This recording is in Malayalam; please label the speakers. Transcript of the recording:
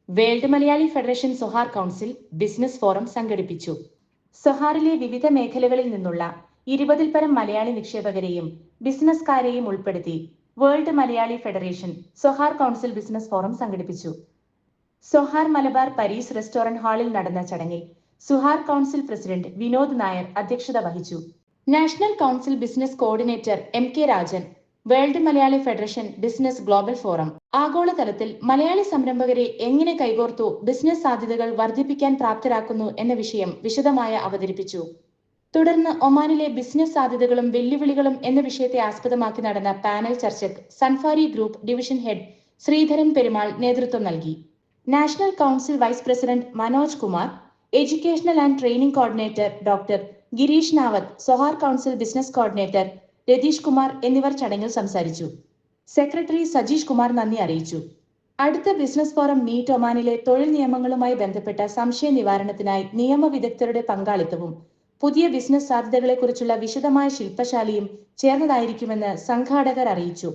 Speaker 1: World Malayali federation Sohar council business forum സംഘടിപ്പിച്ചു. സൊഹാറിലെ വിവിധ മേഖലകളിൽ നിന്നുള്ള 20-ൽ പരം മലയാളി നിക്ഷേപകരെയും ബിസിനസ്സുകാരെയും ഉൾപ്പെടുത്തി world Malayali federation Sohar council business forum സംഘടിപ്പിച്ചു. സൊഹാർ മലബാർ പരീസ് റെസ്റ്റോറന്റ് ഹാളിൽ നടന്ന ചടങ്ങിൽ സുഹാർ കൗൺസിൽ പ്രസിഡന്റ് വിനോദ് നായർ അധ്യക്ഷത വഹിച്ചു. National council business coordinator MK Rajan, world Malayali federation business global forum ആഗോളതലത്തിൽ മലയാളി സംരംഭകരെ എങ്ങനെ കൈകോർത്തു ബിസിനസ് സാധ്യതകൾ വർദ്ധിപ്പിക്കാൻ പ്രാപ്തരാക്കുന്നു എന്ന വിഷയം വിശദമായി അവതരിപ്പിച്ചു. തുടർന്ന് ഒമാനിലെ ബിസിനസ് സാധ്യതകളും വെല്ലുവിളികളും എന്ന വിഷയത്തെ ആസ്പദമാക്കി നടന്ന പാനൽ ചർച്ചയ്ക്ക് Sunfari group division head Sreedharan Perumal നേതൃത്വം നൽകി. National council vice president Manoj Kumar, educational and training coordinator doctor Girish Navath, Sohar council business coordinator Ratheesh Kumar എന്നിവർ ചടങ്ങിൽ സംസാരിച്ചു. സെക്രട്ടറി സജീഷ് കുമാർ നന്ദി അറിയിച്ചു. അടുത്ത ബിസിനസ് ഫോറം മീറ്റ് ഒമാനിലെ തൊഴിൽ നിയമങ്ങളുമായി ബന്ധപ്പെട്ട സംശയ നിവാരണത്തിനായി നിയമവിദഗ്ധരുടെ പങ്കാളിത്തവും പുതിയ ബിസിനസ് സാധ്യതകളെക്കുറിച്ചുള്ള വിശദമായ ശില്പശാലയും ചേർന്നതായിരിക്കുമെന്ന് സംഘാടകർ അറിയിച്ചു.